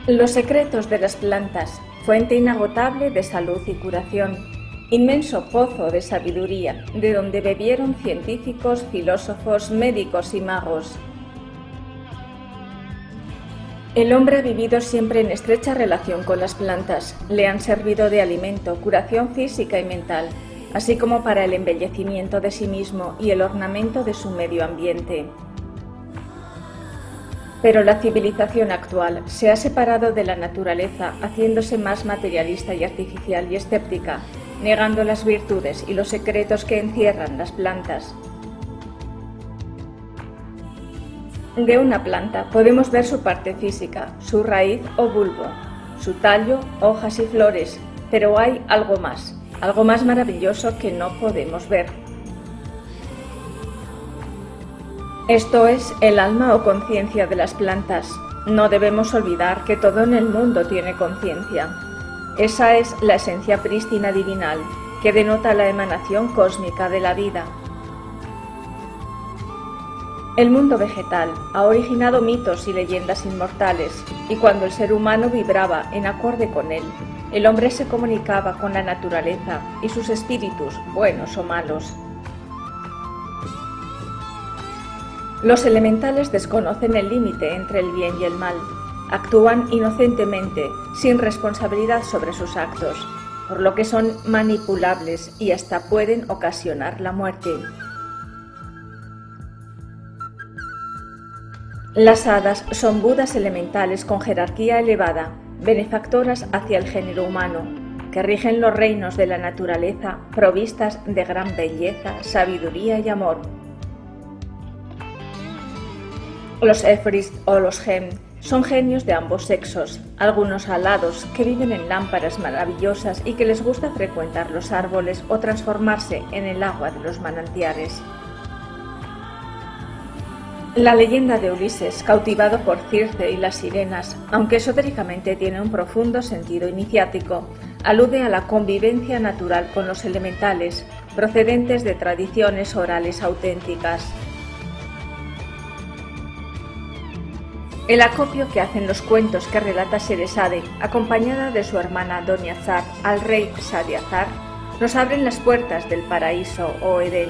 Los secretos de las plantas, fuente inagotable de salud y curación, inmenso pozo de sabiduría, de donde bebieron científicos, filósofos, médicos y magos. El hombre ha vivido siempre en estrecha relación con las plantas, le han servido de alimento, curación física y mental, así como para el embellecimiento de sí mismo y el ornamento de su medio ambiente. Pero la civilización actual se ha separado de la naturaleza, haciéndose más materialista y artificial y escéptica, negando las virtudes y los secretos que encierran las plantas. De una planta podemos ver su parte física, su raíz o bulbo, su tallo, hojas y flores, pero hay algo más maravilloso que no podemos ver. Esto es el alma o conciencia de las plantas. No debemos olvidar que todo en el mundo tiene conciencia. Esa es la esencia prístina divinal, que denota la emanación cósmica de la vida. El mundo vegetal ha originado mitos y leyendas inmortales, y cuando el ser humano vibraba en acorde con él, el hombre se comunicaba con la naturaleza y sus espíritus, buenos o malos. Los elementales desconocen el límite entre el bien y el mal. Actúan inocentemente, sin responsabilidad sobre sus actos, por lo que son manipulables y hasta pueden ocasionar la muerte. Las hadas son budas elementales con jerarquía elevada, benefactoras hacia el género humano, que rigen los reinos de la naturaleza provistas de gran belleza, sabiduría y amor. Los Efrith o los Gem son genios de ambos sexos, algunos alados que viven en lámparas maravillosas y que les gusta frecuentar los árboles o transformarse en el agua de los manantiales. La leyenda de Ulises, cautivado por Circe y las sirenas, aunque esotéricamente tiene un profundo sentido iniciático, alude a la convivencia natural con los elementales, procedentes de tradiciones orales auténticas. El acopio que hacen los cuentos que relata Sheresade, acompañada de su hermana Doniazar, al rey Sadiazar, nos abren las puertas del paraíso o Edén.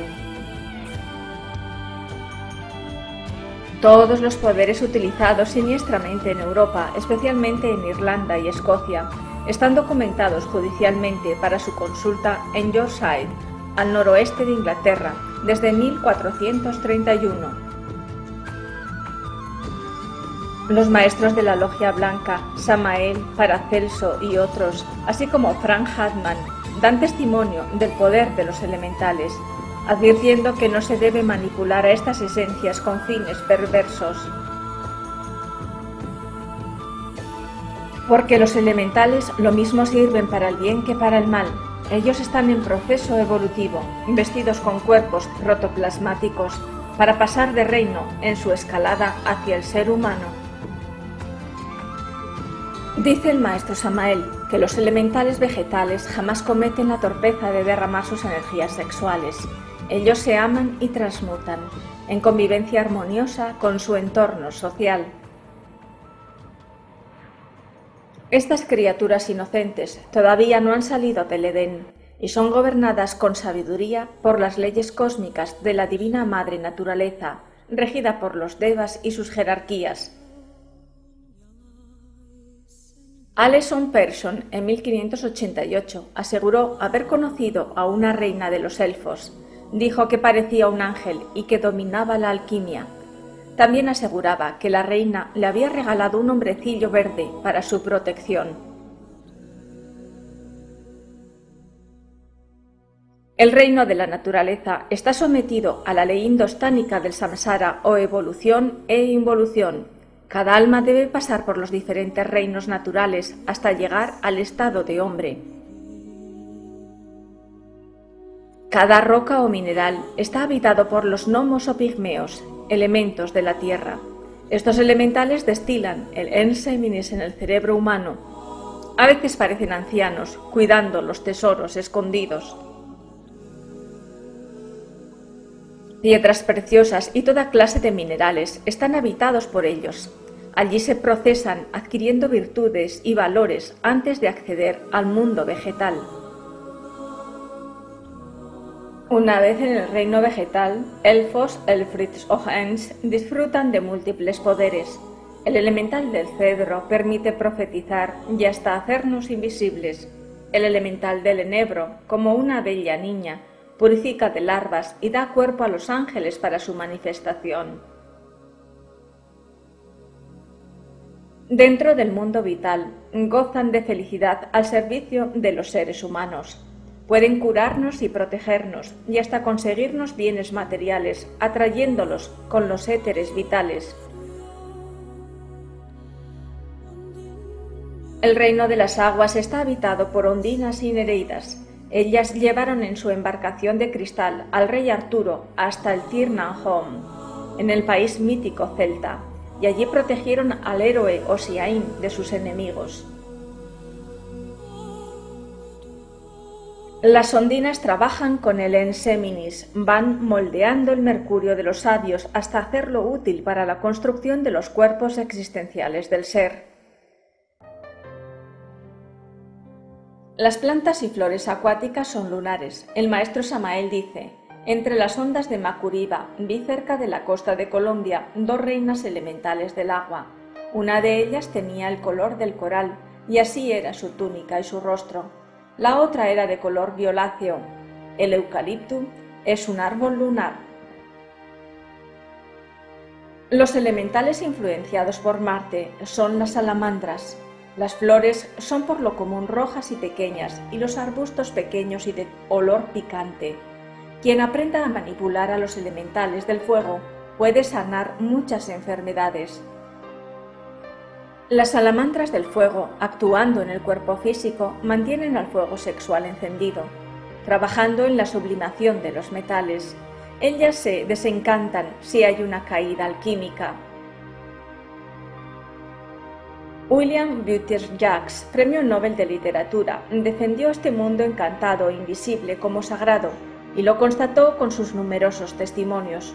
Todos los poderes utilizados siniestramente en Europa, especialmente en Irlanda y Escocia, están documentados judicialmente para su consulta en Yorkshire, al noroeste de Inglaterra, desde 1431. Los maestros de la Logia Blanca, Samael, Paracelso y otros, así como Frank Hartmann, dan testimonio del poder de los elementales, advirtiendo que no se debe manipular a estas esencias con fines perversos. Porque los elementales lo mismo sirven para el bien que para el mal. Ellos están en proceso evolutivo, vestidos con cuerpos protoplasmáticos, para pasar de reino en su escalada hacia el ser humano. Dice el maestro Samael que los elementales vegetales jamás cometen la torpeza de derramar sus energías sexuales. Ellos se aman y transmutan, en convivencia armoniosa con su entorno social. Estas criaturas inocentes todavía no han salido del Edén y son gobernadas con sabiduría por las leyes cósmicas de la divina Madre Naturaleza, regida por los Devas y sus jerarquías. Alison Pearson, en 1588, aseguró haber conocido a una reina de los elfos. Dijo que parecía un ángel y que dominaba la alquimia. También aseguraba que la reina le había regalado un hombrecillo verde para su protección. El reino de la naturaleza está sometido a la ley indostánica del samsara o evolución e involución. Cada alma debe pasar por los diferentes reinos naturales hasta llegar al estado de hombre. Cada roca o mineral está habitado por los gnomos o pigmeos, elementos de la tierra. Estos elementales destilan el enseminis en el cerebro humano. A veces parecen ancianos, cuidando los tesoros escondidos. Piedras preciosas y toda clase de minerales están habitados por ellos. Allí se procesan adquiriendo virtudes y valores antes de acceder al mundo vegetal. Una vez en el reino vegetal, elfos, elfrits o ents disfrutan de múltiples poderes. El elemental del cedro permite profetizar y hasta hacernos invisibles. El elemental del enebro, como una bella niña, purifica de larvas y da cuerpo a los ángeles para su manifestación. Dentro del mundo vital, gozan de felicidad al servicio de los seres humanos. Pueden curarnos y protegernos, y hasta conseguirnos bienes materiales, atrayéndolos con los éteres vitales. El reino de las aguas está habitado por ondinas y nereidas. Ellas llevaron en su embarcación de cristal al rey Arturo hasta el Tirnanhome, en el país mítico celta, y allí protegieron al héroe Osiain de sus enemigos. Las ondinas trabajan con el Enseminis, van moldeando el mercurio de los sabios hasta hacerlo útil para la construcción de los cuerpos existenciales del ser. Las plantas y flores acuáticas son lunares. El maestro Samael dice: entre las ondas de Macuriba vi cerca de la costa de Colombia 2 reinas elementales del agua. Una de ellas tenía el color del coral, y así era su túnica y su rostro. La otra era de color violáceo. El eucalipto es un árbol lunar. Los elementales influenciados por Marte son las salamandras. Las flores son por lo común rojas y pequeñas, y los arbustos pequeños y de olor picante. Quien aprenda a manipular a los elementales del fuego puede sanar muchas enfermedades. Las salamandras del fuego, actuando en el cuerpo físico, mantienen al fuego sexual encendido, trabajando en la sublimación de los metales. Ellas se desencantan si hay una caída alquímica. William Butler-Yeats, Premio Nobel de Literatura, defendió este mundo encantado e invisible como sagrado y lo constató con sus numerosos testimonios.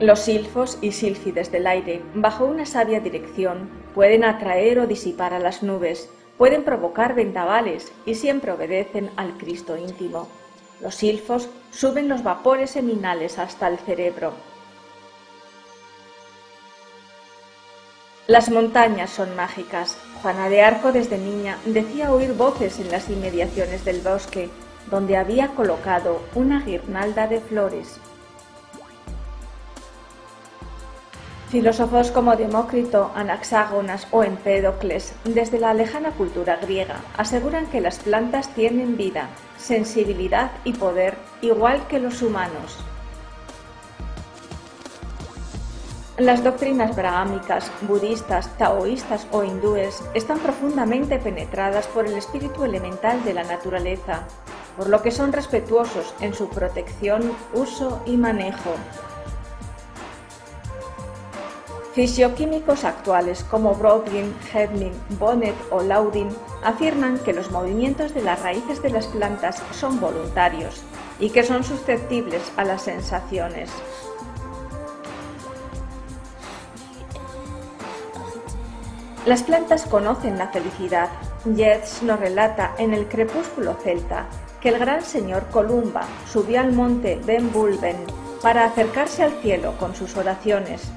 Los silfos y sílfides del aire, bajo una sabia dirección, pueden atraer o disipar a las nubes, pueden provocar vendavales y siempre obedecen al Cristo íntimo. Los silfos suben los vapores seminales hasta el cerebro. Las montañas son mágicas. Juana de Arco desde niña decía oír voces en las inmediaciones del bosque, donde había colocado una guirnalda de flores. Filósofos como Demócrito, Anaxágoras o Empédocles, desde la lejana cultura griega, aseguran que las plantas tienen vida, sensibilidad y poder igual que los humanos. Las doctrinas brahámicas, budistas, taoístas o hindúes están profundamente penetradas por el espíritu elemental de la naturaleza, por lo que son respetuosos en su protección, uso y manejo. Fisioquímicos actuales como Brodin, Hedmin, Bonnet o Laudin afirman que los movimientos de las raíces de las plantas son voluntarios y que son susceptibles a las sensaciones. Las plantas conocen la felicidad. Yeats nos relata en El crepúsculo celta que el gran señor Columba subió al monte Ben Bulben para acercarse al cielo con sus oraciones.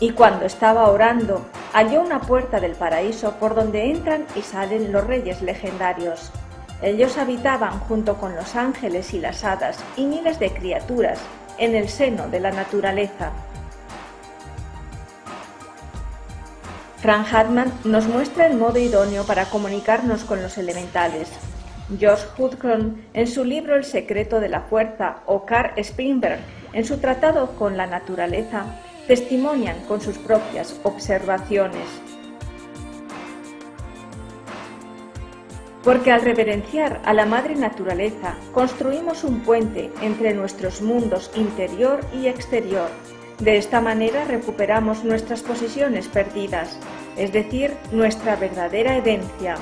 Y cuando estaba orando, halló una puerta del paraíso por donde entran y salen los reyes legendarios. Ellos habitaban junto con los ángeles y las hadas y miles de criaturas en el seno de la naturaleza. Frank Hartmann nos muestra el modo idóneo para comunicarnos con los elementales. George Hudson, en su libro El secreto de la fuerza, o Carl Sprinberg, en su tratado con la naturaleza, testimonian con sus propias observaciones. Porque al reverenciar a la madre naturaleza, construimos un puente entre nuestros mundos interior y exterior. De esta manera recuperamos nuestras posiciones perdidas, es decir, nuestra verdadera herencia.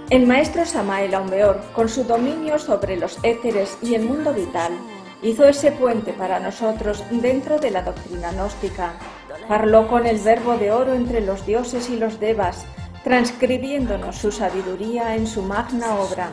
El maestro Samael Aumbeor, con su dominio sobre los éteres y el mundo vital, hizo ese puente para nosotros dentro de la doctrina gnóstica. Parló con el verbo de oro entre los dioses y los devas, transcribiéndonos su sabiduría en su magna obra.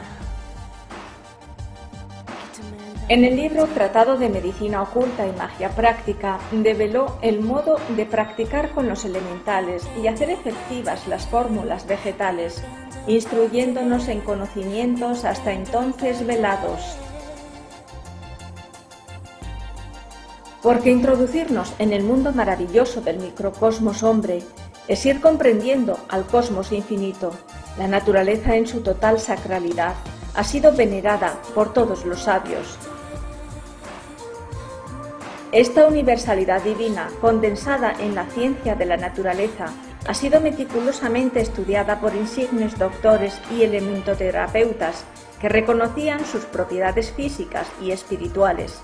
En el libro Tratado de Medicina Oculta y Magia Práctica, develó el modo de practicar con los elementales y hacer efectivas las fórmulas vegetales, instruyéndonos en conocimientos hasta entonces velados. Porque introducirnos en el mundo maravilloso del microcosmos hombre es ir comprendiendo al cosmos infinito. La naturaleza en su total sacralidad ha sido venerada por todos los sabios. Esta universalidad divina, condensada en la ciencia de la naturaleza, ha sido meticulosamente estudiada por insignes doctores y elementoterapeutas que reconocían sus propiedades físicas y espirituales.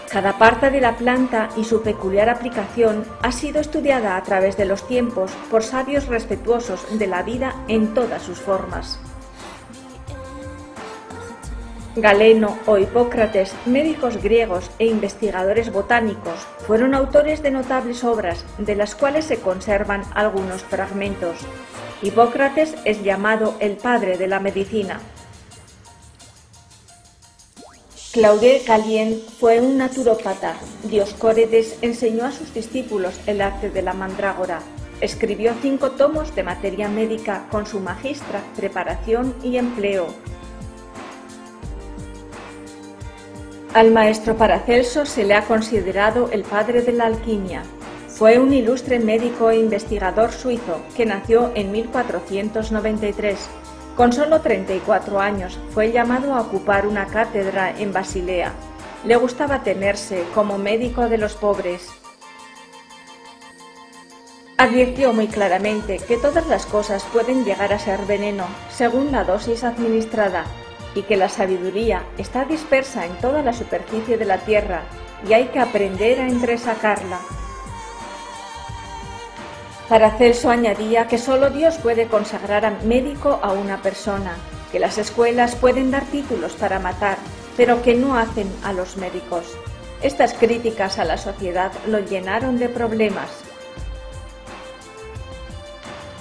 Cada parte de la planta y su peculiar aplicación ha sido estudiada a través de los tiempos por sabios respetuosos de la vida en todas sus formas. Galeno o Hipócrates, médicos griegos e investigadores botánicos, fueron autores de notables obras, de las cuales se conservan algunos fragmentos. Hipócrates es llamado el padre de la medicina. Claude Gallien fue un naturópata. Dioscórides enseñó a sus discípulos el arte de la mandrágora. Escribió 5 tomos de materia médica con su magistra, preparación y empleo. Al maestro Paracelso se le ha considerado el padre de la alquimia. Fue un ilustre médico e investigador suizo que nació en 1493. Con solo 34 años fue llamado a ocupar una cátedra en Basilea. Le gustaba tenerse como médico de los pobres. Advirtió muy claramente que todas las cosas pueden llegar a ser veneno según la dosis administrada, y que la sabiduría está dispersa en toda la superficie de la tierra y hay que aprender a entresacarla. Paracelso añadía que solo Dios puede consagrar a médico a una persona, que las escuelas pueden dar títulos para matar, pero que no hacen a los médicos. Estas críticas a la sociedad lo llenaron de problemas.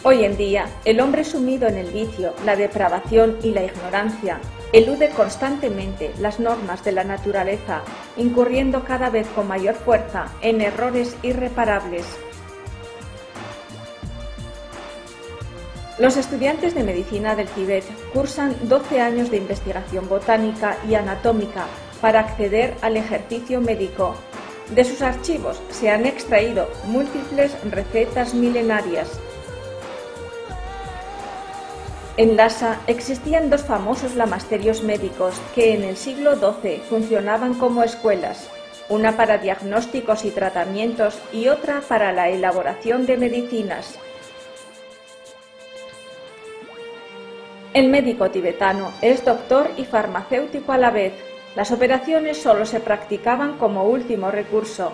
Hoy en día, el hombre sumido en el vicio, la depravación y la ignorancia elude constantemente las normas de la naturaleza, incurriendo cada vez con mayor fuerza en errores irreparables. Los estudiantes de medicina del Tíbet cursan 12 años de investigación botánica y anatómica para acceder al ejercicio médico. De sus archivos se han extraído múltiples recetas milenarias. En Lhasa existían 2 famosos lamasterios médicos que en el siglo XII funcionaban como escuelas, una para diagnósticos y tratamientos y otra para la elaboración de medicinas. El médico tibetano es doctor y farmacéutico a la vez. Las operaciones solo se practicaban como último recurso.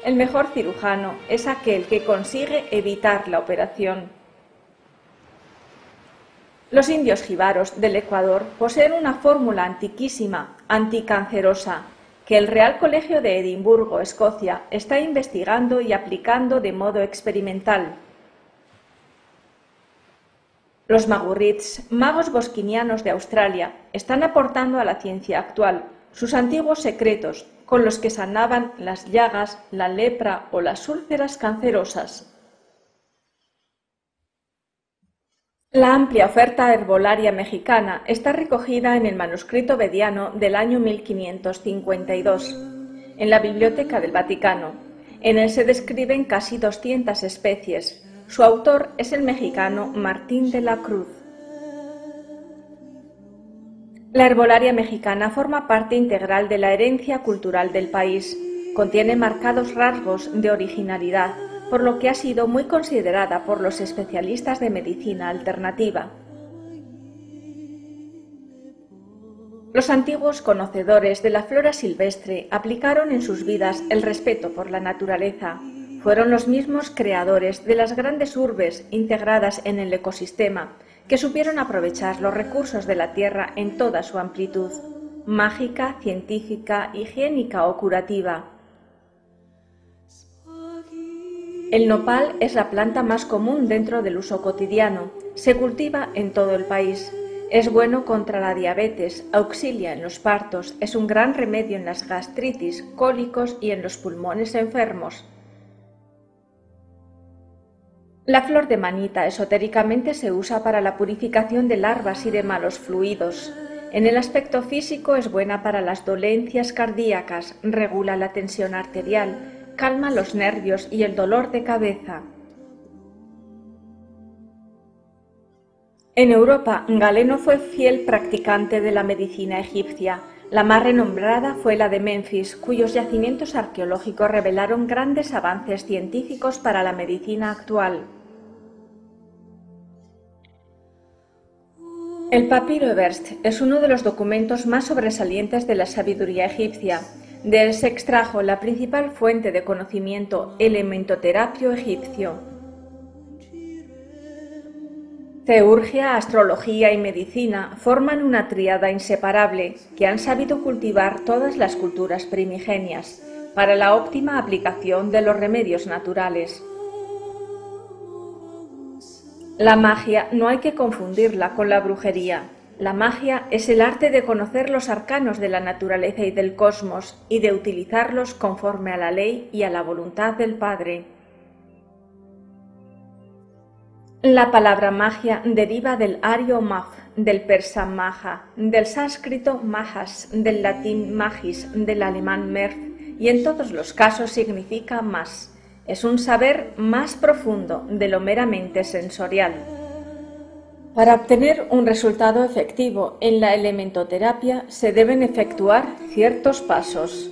El mejor cirujano es aquel que consigue evitar la operación. Los indios jíbaros del Ecuador poseen una fórmula antiquísima, anticancerosa, que el Real Colegio de Edimburgo, Escocia, está investigando y aplicando de modo experimental. Los magurrits, magos bosquinianos de Australia, están aportando a la ciencia actual sus antiguos secretos con los que sanaban las llagas, la lepra o las úlceras cancerosas. La amplia oferta herbolaria mexicana está recogida en el manuscrito vediano del año 1552, en la Biblioteca del Vaticano. En él se describen casi 200 especies. Su autor es el mexicano Martín de la Cruz. La herbolaria mexicana forma parte integral de la herencia cultural del país. Contiene marcados rasgos de originalidad, por lo que ha sido muy considerada por los especialistas de medicina alternativa. Los antiguos conocedores de la flora silvestre aplicaron en sus vidas el respeto por la naturaleza. fueron los mismos creadores de las grandes urbes integradas en el ecosistema, que supieron aprovechar los recursos de la tierra en toda su amplitud, mágica, científica, higiénica o curativa. El nopal es la planta más común dentro del uso cotidiano. Se cultiva en todo el país. Es bueno contra la diabetes, auxilia en los partos, es un gran remedio en las gastritis, cólicos y en los pulmones enfermos. La flor de manita esotéricamente se usa para la purificación de larvas y de malos fluidos. En el aspecto físico es buena para las dolencias cardíacas, regula la tensión arterial, calma los nervios y el dolor de cabeza. En Europa, Galeno fue fiel practicante de la medicina egipcia. La más renombrada fue la de Menfis, cuyos yacimientos arqueológicos revelaron grandes avances científicos para la medicina actual. El papiro Eberst es uno de los documentos más sobresalientes de la sabiduría egipcia. De él se extrajo la principal fuente de conocimiento elementoterapio egipcio. Teurgia, astrología y medicina forman una tríada inseparable que han sabido cultivar todas las culturas primigenias para la óptima aplicación de los remedios naturales. La magia no hay que confundirla con la brujería. La magia es el arte de conocer los arcanos de la naturaleza y del cosmos y de utilizarlos conforme a la ley y a la voluntad del Padre. La palabra magia deriva del ario mag, del persa maja, del sánscrito majas, del latín magis, del alemán merz, y en todos los casos significa más. Es un saber más profundo de lo meramente sensorial. Para obtener un resultado efectivo en la elementoterapia se deben efectuar ciertos pasos.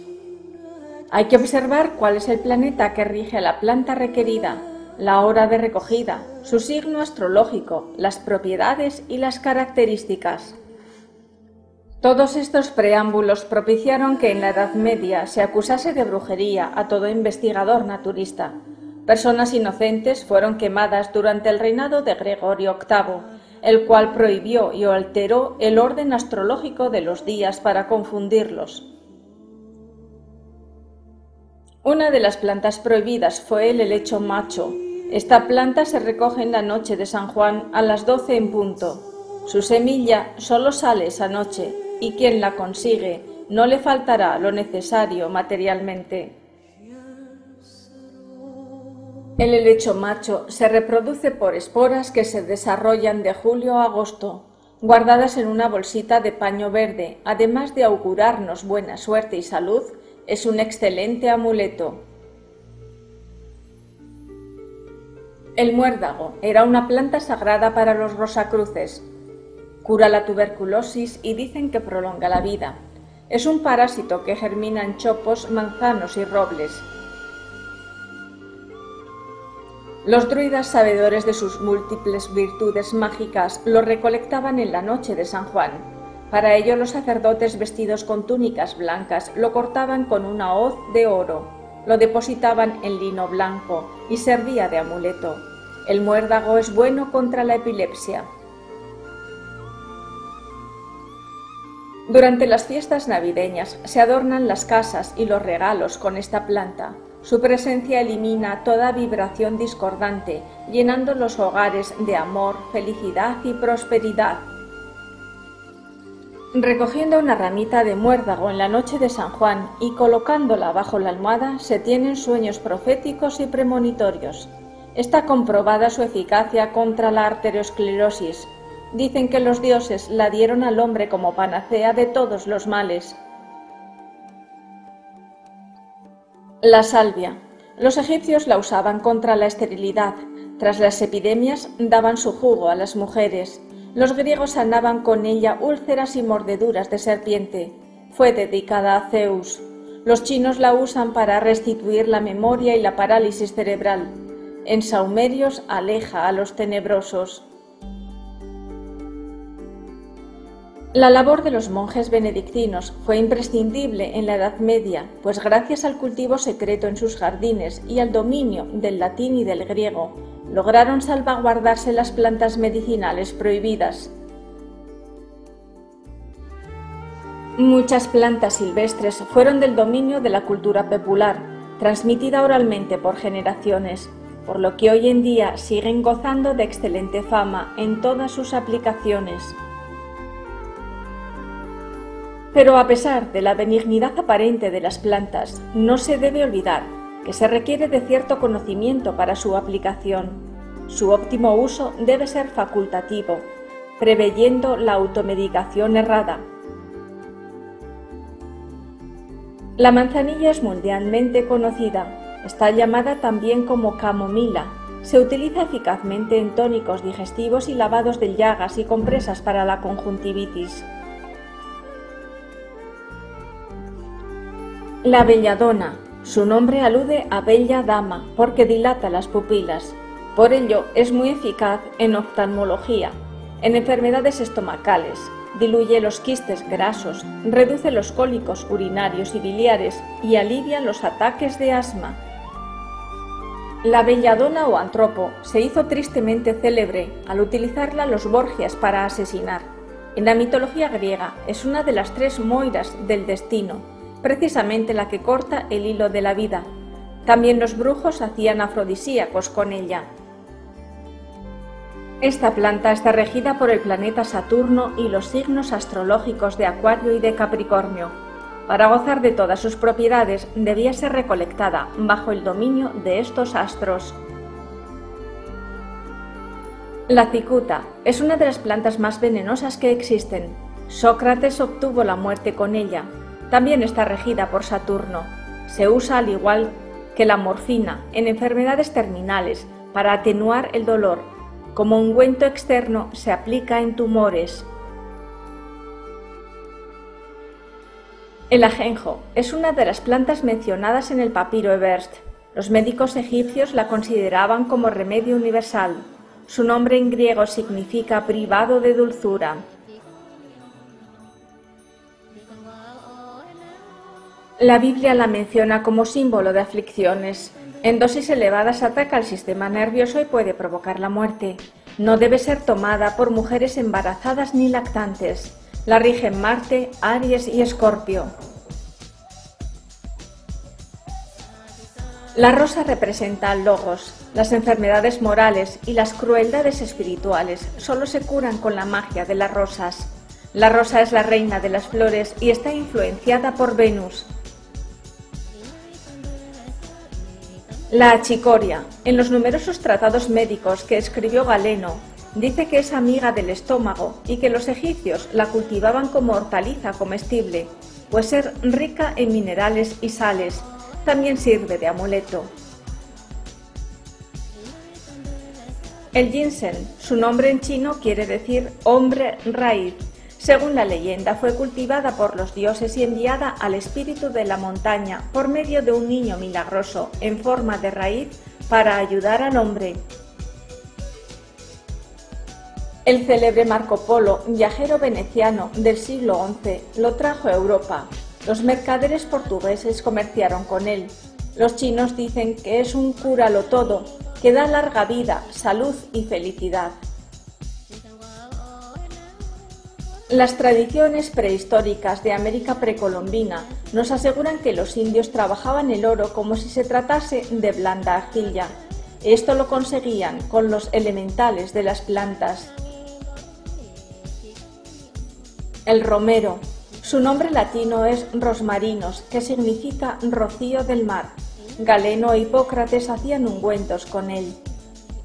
Hay que observar cuál es el planeta que rige a la planta requerida, la hora de recogida, su signo astrológico, las propiedades y las características. Todos estos preámbulos propiciaron que en la Edad Media se acusase de brujería a todo investigador naturista. Personas inocentes fueron quemadas durante el reinado de Gregorio VIII, el cual prohibió y alteró el orden astrológico de los días para confundirlos. Una de las plantas prohibidas fue el helecho macho. Esta planta se recoge en la noche de San Juan a las 12 en punto. Su semilla solo sale esa noche y quien la consigue no le faltará lo necesario materialmente. El helecho macho se reproduce por esporas que se desarrollan de julio a agosto, guardadas en una bolsita de paño verde. Además de augurarnos buena suerte y salud, es un excelente amuleto. El muérdago era una planta sagrada para los rosacruces. Cura la tuberculosis y dicen que prolonga la vida. Es un parásito que germina en chopos, manzanos y robles. Los druidas, sabedores de sus múltiples virtudes mágicas, lo recolectaban en la noche de San Juan. Para ello, los sacerdotes vestidos con túnicas blancas lo cortaban con una hoz de oro, lo depositaban en lino blanco y servía de amuleto. El muérdago es bueno contra la epilepsia. Durante las fiestas navideñas se adornan las casas y los regalos con esta planta. Su presencia elimina toda vibración discordante, llenando los hogares de amor, felicidad y prosperidad. Recogiendo una ramita de muérdago en la noche de San Juan y colocándola bajo la almohada, se tienen sueños proféticos y premonitorios. Está comprobada su eficacia contra la arteriosclerosis. Dicen que los dioses la dieron al hombre como panacea de todos los males. La salvia. Los egipcios la usaban contra la esterilidad. Tras las epidemias daban su jugo a las mujeres. Los griegos sanaban con ella úlceras y mordeduras de serpiente. Fue dedicada a Zeus. Los chinos la usan para restituir la memoria y la parálisis cerebral. En saumerios aleja a los tenebrosos. La labor de los monjes benedictinos fue imprescindible en la Edad Media, pues gracias al cultivo secreto en sus jardines y al dominio del latín y del griego, lograron salvaguardarse las plantas medicinales prohibidas. Muchas plantas silvestres fueron del dominio de la cultura popular, transmitida oralmente por generaciones, por lo que hoy en día siguen gozando de excelente fama en todas sus aplicaciones. Pero a pesar de la benignidad aparente de las plantas, no se debe olvidar que se requiere de cierto conocimiento para su aplicación. Su óptimo uso debe ser facultativo, preveyendo la automedicación errada. La manzanilla es mundialmente conocida. Está llamada también como camomila. Se utiliza eficazmente en tónicos digestivos y lavados de llagas y compresas para la conjuntivitis. La belladona. Su nombre alude a bella dama porque dilata las pupilas. Por ello es muy eficaz en oftalmología, en enfermedades estomacales, diluye los quistes grasos, reduce los cólicos urinarios y biliares y alivia los ataques de asma. La belladona o antropo se hizo tristemente célebre al utilizarla los Borgias para asesinar. En la mitología griega es una de las 3 moiras del destino, precisamente la que corta el hilo de la vida. También los brujos hacían afrodisíacos con ella. Esta planta está regida por el planeta Saturno y los signos astrológicos de Acuario y de Capricornio. Para gozar de todas sus propiedades debía ser recolectada bajo el dominio de estos astros. La cicuta es una de las plantas más venenosas que existen. Sócrates obtuvo la muerte con ella. También está regida por Saturno. Se usa al igual que la morfina en enfermedades terminales para atenuar el dolor. Como ungüento externo se aplica en tumores. El ajenjo es una de las plantas mencionadas en el papiro Ebers. Los médicos egipcios la consideraban como remedio universal. Su nombre en griego significa privado de dulzura. La Biblia la menciona como símbolo de aflicciones. En dosis elevadas ataca al sistema nervioso y puede provocar la muerte. No debe ser tomada por mujeres embarazadas ni lactantes. La rigen Marte, Aries y Escorpio. La rosa representa al logos. Las enfermedades morales y las crueldades espirituales solo se curan con la magia de las rosas. La rosa es la reina de las flores y está influenciada por Venus. La achicoria, en los numerosos tratados médicos que escribió Galeno, dice que es amiga del estómago y que los egipcios la cultivaban como hortaliza comestible, pues ser rica en minerales y sales, también sirve de amuleto. El ginseng, su nombre en chino quiere decir hombre raíz. Según la leyenda, fue cultivada por los dioses y enviada al espíritu de la montaña por medio de un niño milagroso en forma de raíz para ayudar al hombre. El célebre Marco Polo, viajero veneciano del siglo XI, lo trajo a Europa. Los mercaderes portugueses comerciaron con él. Los chinos dicen que es un cúralo todo, que da larga vida, salud y felicidad. Las tradiciones prehistóricas de América precolombina nos aseguran que los indios trabajaban el oro como si se tratase de blanda arcilla. Esto lo conseguían con los elementales de las plantas. El romero. Su nombre latino es rosmarinus, que significa rocío del mar. Galeno e Hipócrates hacían ungüentos con él.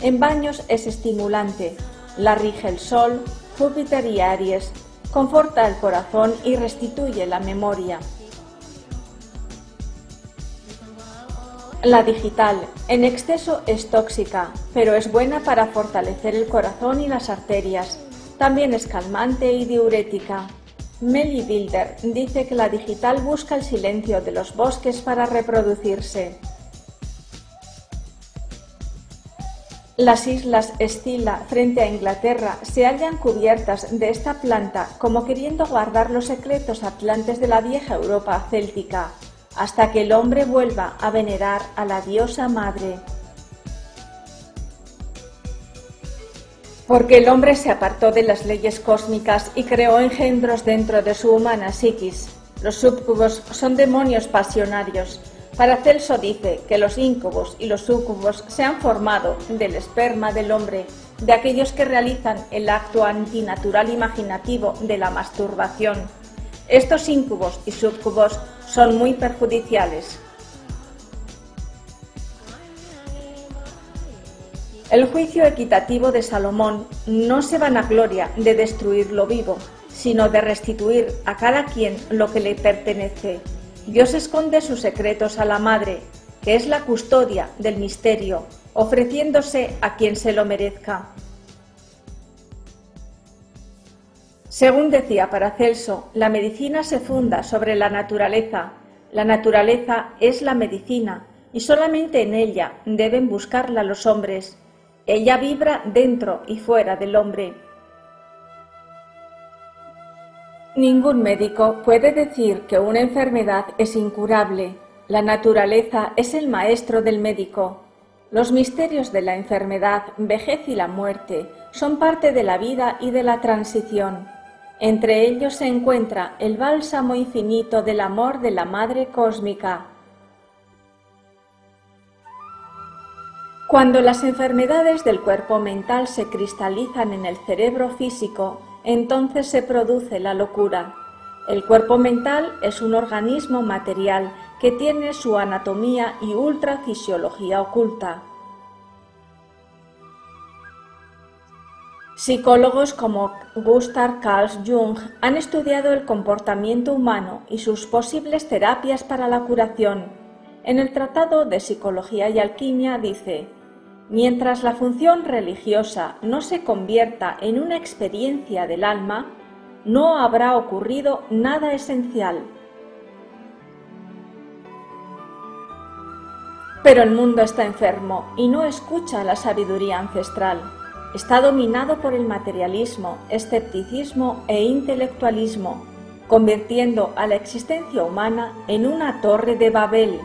En baños es estimulante. La rige el sol, Júpiter y Aries. Conforta el corazón y restituye la memoria. La digital, en exceso es tóxica, pero es buena para fortalecer el corazón y las arterias. También es calmante y diurética. Melly Bilder dice que la digital busca el silencio de los bosques para reproducirse. Las islas Scilla, frente a Inglaterra, se hallan cubiertas de esta planta como queriendo guardar los secretos atlantes de la vieja Europa céltica, hasta que el hombre vuelva a venerar a la diosa madre. Porque el hombre se apartó de las leyes cósmicas y creó engendros dentro de su humana psiquis. Los súcubos son demonios pasionarios. Paracelso dice que los íncubos y los súcubos se han formado del esperma del hombre, de aquellos que realizan el acto antinatural imaginativo de la masturbación. Estos íncubos y súcubos son muy perjudiciales. El juicio equitativo de Salomón no se vanagloria de destruir lo vivo, sino de restituir a cada quien lo que le pertenece. Dios esconde sus secretos a la Madre, que es la custodia del misterio, ofreciéndose a quien se lo merezca. Según decía Paracelso, la medicina se funda sobre la naturaleza. La naturaleza es la medicina, y solamente en ella deben buscarla los hombres. Ella vibra dentro y fuera del hombre. Ningún médico puede decir que una enfermedad es incurable. La naturaleza es el maestro del médico. Los misterios de la enfermedad, vejez y la muerte son parte de la vida y de la transición. Entre ellos se encuentra el bálsamo infinito del amor de la Madre Cósmica. Cuando las enfermedades del cuerpo mental se cristalizan en el cerebro físico, entonces se produce la locura. El cuerpo mental es un organismo material que tiene su anatomía y ultrafisiología oculta. Psicólogos como Gustav Carl Jung han estudiado el comportamiento humano y sus posibles terapias para la curación. En el Tratado de Psicología y Alquimia dice: mientras la función religiosa no se convierta en una experiencia del alma, no habrá ocurrido nada esencial. Pero el mundo está enfermo y no escucha la sabiduría ancestral. Está dominado por el materialismo, escepticismo e intelectualismo, convirtiendo a la existencia humana en una torre de Babel.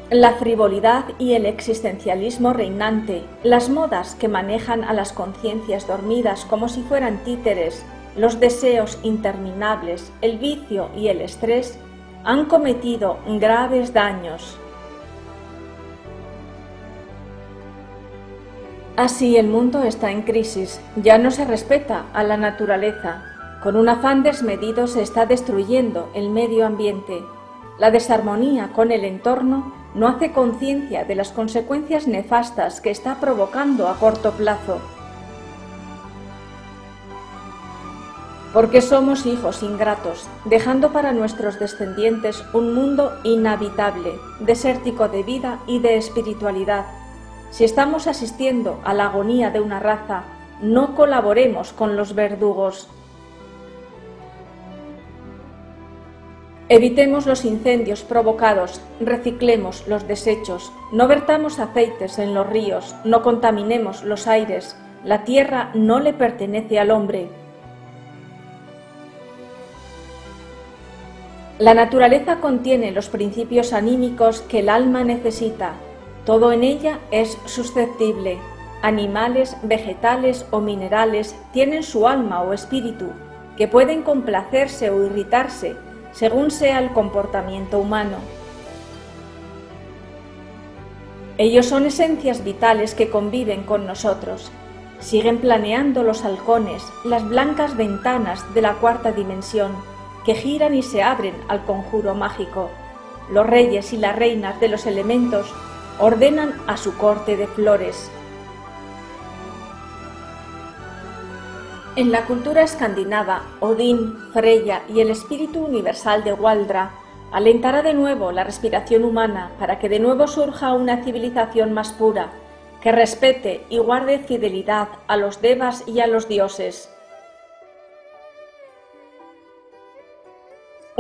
La frivolidad y el existencialismo reinante, las modas que manejan a las conciencias dormidas como si fueran títeres, los deseos interminables, el vicio y el estrés han cometido graves daños. Así el mundo está en crisis, ya no se respeta a la naturaleza. Con un afán desmedido se está destruyendo el medio ambiente. La desarmonía con el entorno no hace conciencia de las consecuencias nefastas que está provocando a corto plazo. Porque somos hijos ingratos, dejando para nuestros descendientes un mundo inhabitable, desértico de vida y de espiritualidad. Si estamos asistiendo a la agonía de una raza, no colaboremos con los verdugos. Evitemos los incendios provocados, reciclemos los desechos, no vertamos aceites en los ríos, no contaminemos los aires. La tierra no le pertenece al hombre. La naturaleza contiene los principios anímicos que el alma necesita. Todo en ella es susceptible. Animales, vegetales o minerales tienen su alma o espíritu, que pueden complacerse o irritarse, según sea el comportamiento humano. Ellos son esencias vitales que conviven con nosotros. Siguen planeando los halcones, las blancas ventanas de la cuarta dimensión, que giran y se abren al conjuro mágico. Los reyes y las reinas de los elementos ordenan a su corte de flores. En la cultura escandinava, Odín, Freya y el espíritu universal de Waldra alentará de nuevo la respiración humana para que de nuevo surja una civilización más pura, que respete y guarde fidelidad a los devas y a los dioses.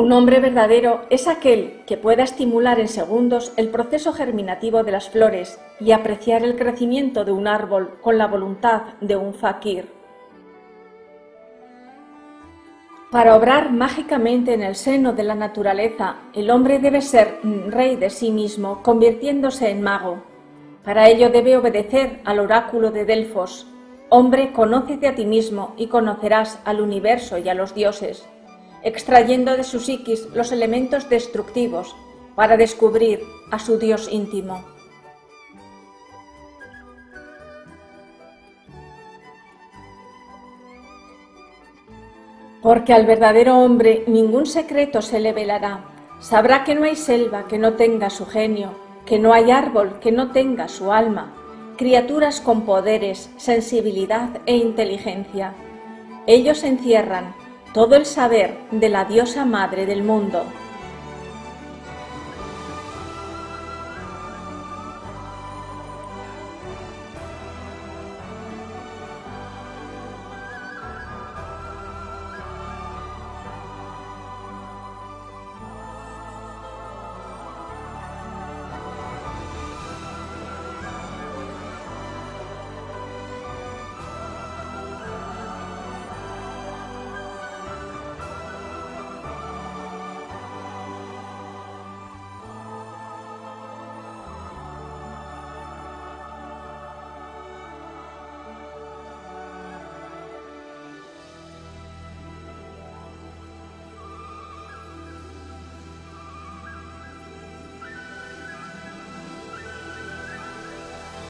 Un hombre verdadero es aquel que pueda estimular en segundos el proceso germinativo de las flores y apreciar el crecimiento de un árbol con la voluntad de un fakir. Para obrar mágicamente en el seno de la naturaleza, el hombre debe ser rey de sí mismo, convirtiéndose en mago. Para ello debe obedecer al oráculo de Delfos. Hombre, conócete a ti mismo y conocerás al universo y a los dioses, extrayendo de su psiquis los elementos destructivos para descubrir a su Dios íntimo. Porque al verdadero hombre ningún secreto se le velará. Sabrá que no hay selva que no tenga su genio, que no hay árbol que no tenga su alma, criaturas con poderes, sensibilidad e inteligencia. Ellos encierran todo el saber de la diosa madre del mundo.